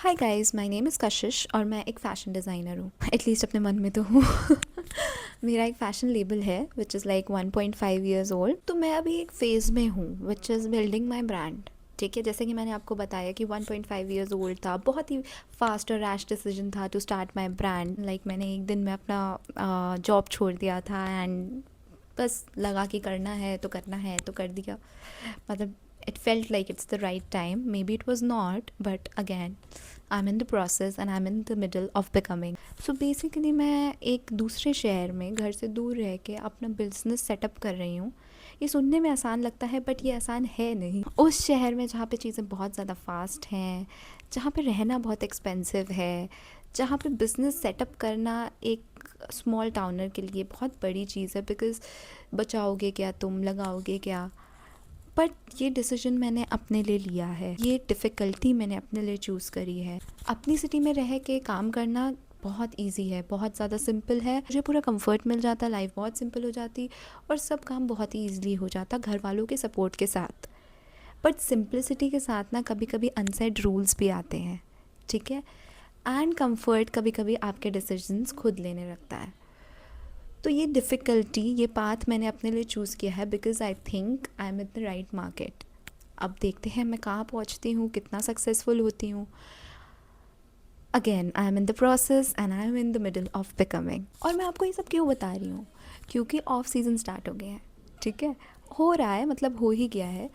Hi guys, my name is कशिश और मैं एक फ़ैशन डिज़ाइनर हूँ। एटलीस्ट अपने मन में तो हूँ। मेरा एक फ़ैशन लेबल है which is like 1.5 years old. तो मैं अभी एक फ़ेज़ में हूँ which is building my brand. ठीक है, जैसे कि मैंने आपको बताया कि 1.5 ईयर्स ओल्ड था, बहुत ही फास्ट और रैश डिसीजन था to start my brand. Like मैंने एक दिन में अपना जॉब छोड़ दिया था एंड बस लगा कि करना है तो करना है तो कर दिया। मतलब it felt like it's the right time. Maybe it was not, but again, I'm in the process and I'm in the middle of becoming. So basically मैं एक दूसरे शहर में घर से दूर रह के अपना बिजनेस सेटअप कर रही हूँ। ये सुनने में आसान लगता है बट ये आसान है नहीं। उस शहर में जहाँ पे चीज़ें बहुत ज़्यादा फास्ट हैं, जहाँ पे रहना बहुत एक्सपेंसिव है, जहाँ पे बिज़नेस सेटअप करना एक स्मॉल टाउनर के लिए बहुत बड़ी चीज़ है। बिकॉज़ बचाओगे क्या, तुम लगाओगे क्या। बट ये डिसीजन मैंने अपने लिए लिया है, ये डिफ़िकल्टी मैंने अपने लिए चूज़ करी है। अपनी सिटी में रह के काम करना बहुत इजी है, बहुत ज़्यादा सिंपल है। मुझे पूरा कंफर्ट मिल जाता, लाइफ बहुत सिंपल हो जाती और सब काम बहुत ही ईजिली हो जाता घर वालों के सपोर्ट के साथ। बट सिंपलिसिटी के साथ ना कभी कभी अनसेड रूल्स भी आते हैं, ठीक है। एंड कंफर्ट कभी कभी आपके डिसीजंस खुद लेने लगता है। तो ये डिफ़िकल्टी, ये पाथ मैंने अपने लिए चूज़ किया है because I think I am in the right market. अब देखते हैं मैं कहाँ पहुँचती हूँ, कितना सक्सेसफुल होती हूँ। Again I am in the process and I am in the middle of becoming. और मैं आपको ये सब क्यों बता रही हूँ, क्योंकि ऑफ सीज़न स्टार्ट हो गए हैं, ठीक है। हो रहा है, मतलब हो ही गया है।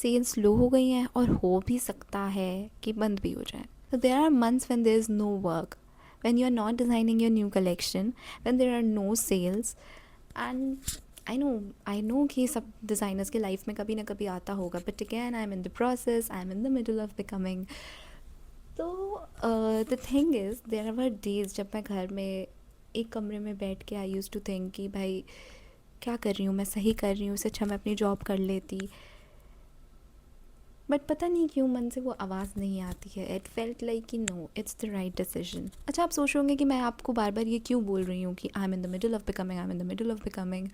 सेल्स लो हो गई हैं और हो भी सकता है कि बंद भी हो जाए। So there are months when there is no work, when you are not designing your new collection, when there are no sales, and I know कि सब डिज़ाइनर्स के लाइफ में कभी ना कभी आता होगा, but again I am in the process, I am in the middle of becoming. तो the thing is there are days जब मैं घर में एक कमरे में बैठ के आई यूज़ टू थिंक कि भाई क्या कर रही हूँ मैं, सही कर रही हूँ, इससे अच्छा मैं अपनी जॉब कर लेती। बट पता नहीं क्यों मन से वो आवाज़ नहीं आती है। इट फेल्ट लाइक कि no, it's the right decision. अच्छा, आप सोच रहे होंगे कि मैं आपको बार बार ये क्यों बोल रही हूँ कि आई am in the middle of becoming, I am in the middle of becoming.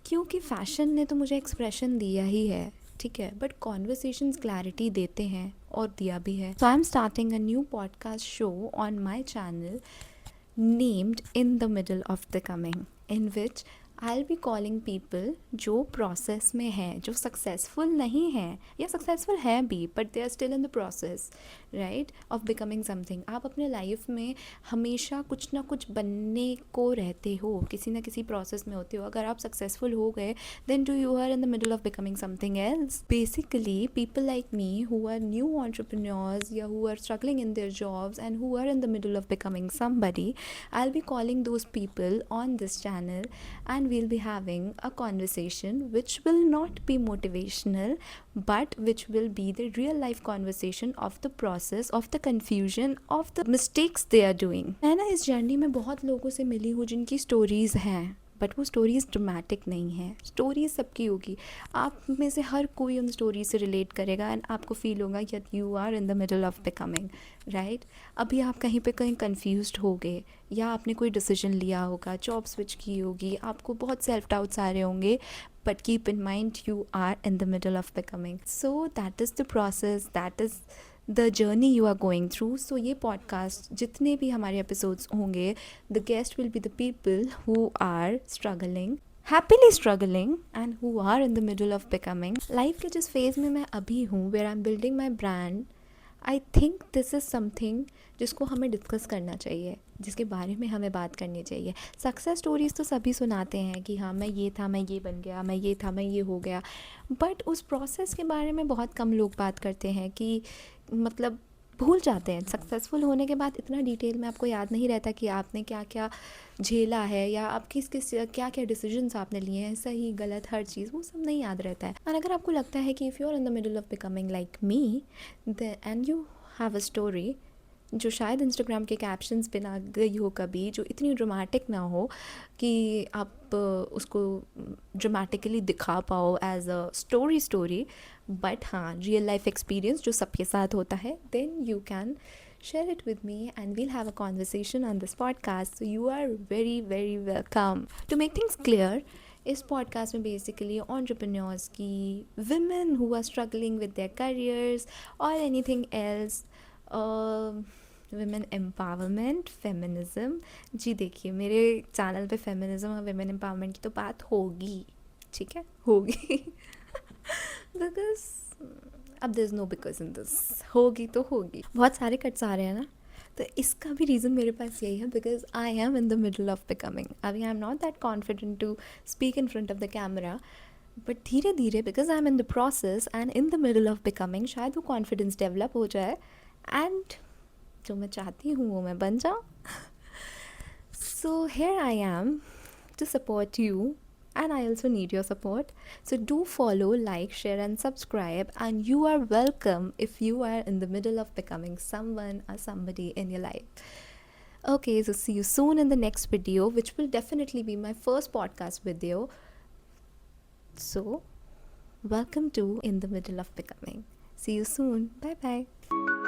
क्योंकि फ़ैशन ने तो मुझे एक्सप्रेशन दिया ही है, ठीक है, बट कॉन्वर्सेशंस क्लैरिटी देते हैं और दिया भी है। So I am starting a new podcast show on my channel named In the Middle of Becoming, in which I'll be calling people जो प्रोसेस में हैं, जो सक्सेसफुल नहीं हैं या सक्सेसफुल हैं भी but they are still in the process, right, of becoming something. आप अपने लाइफ में हमेशा कुछ ना कुछ बनने को रहते हो, किसी ना किसी प्रोसेस में होते हो। अगर आप सक्सेसफुल हो गए then do you are in the middle of becoming something else. Basically people like me who are new entrepreneurs या who are struggling in their jobs and who are in the middle of becoming somebody, I'll be calling those people on this channel and we'll be having a conversation which will not be motivational but which will be the real life conversation of the process, of the confusion, of the mistakes they are doing. मैं ना इस journey में बहुत लोगों से मिली हूँ जिनकी stories हैं बट वो स्टोरीज़ ड्रामेटिक नहीं है। स्टोरीज़ सबकी होगी, आप में से हर कोई उन स्टोरी से रिलेट करेगा एंड आपको फील होगा कि you are in the middle of becoming, right. अभी आप कहीं पे कहीं कन्फ्यूज्ड हो गए या आपने कोई डिसीजन लिया होगा, जॉब स्विच की होगी, आपको बहुत सेल्फ डाउट्स आ रहे होंगे, but keep in mind you are in the middle of becoming. So that is the process, that is the journey you are going through. So ये पॉडकास्ट जितने भी हमारे एपिसोड्स होंगे, the guest will be the people who are struggling, happily struggling and who are in the middle of becoming. Life के जिस phase में मैं अभी हूँ, where I'm building my brand, I think this is something जिसको हमें discuss करना चाहिए, जिसके बारे में हमें बात करनी चाहिए। सक्सेस स्टोरीज़ तो सभी सुनाते हैं कि हाँ मैं ये था, मैं ये बन गया, मैं ये था, मैं ये हो गया, बट उस प्रोसेस के बारे में बहुत कम लोग बात करते हैं कि मतलब भूल जाते हैं। सक्सेसफुल होने के बाद इतना डिटेल में आपको याद नहीं रहता कि आपने क्या क्या झेला है या आप किस किस क्या क्या डिसीजंस आपने लिए हैं, सही गलत हर चीज़, वो सब नहीं याद रहता है। और अगर आपको लगता है कि if you are in the middle of becoming like me and you have a story जो शायद इंस्टाग्राम के कैप्शंस पे ना गई हो कभी, जो इतनी ड्रामेटिक ना हो कि आप उसको ड्रामेटिकली दिखा पाओ एज अ स्टोरी, बट हाँ रियल लाइफ एक्सपीरियंस जो सबके साथ होता है, then you can share it with me and we'll have a conversation on this podcast. So you are very very welcome. To make things clear, इस podcast में basically entrepreneurs की, women who are struggling with their careers or anything else, women empowerment, feminism. जी देखिए, मेरे channel पे feminism और women empowerment की तो बात होगी, ठीक है, होगी बिकॉज अब there is no because in this, होगी तो होगी। बहुत सारे कट्स आ रहे हैं ना, तो इसका भी रीज़न मेरे पास यही है, because I am in the middle of becoming. अभी I am not that confident to speak in front of the camera, but धीरे धीरे because I am in the process and in the middle of becoming, शायद वो confidence develop हो जाए and जो मैं चाहती हूँ वो मैं बन जाऊँ। So here I am to support you, and I also need your support. So do follow, like, share, and subscribe. And you are welcome if you are in the middle of becoming someone or somebody in your life. Okay, so see you soon in the next video, which will definitely be my first podcast video. So, welcome to In the Middle of Becoming. See you soon. Bye bye.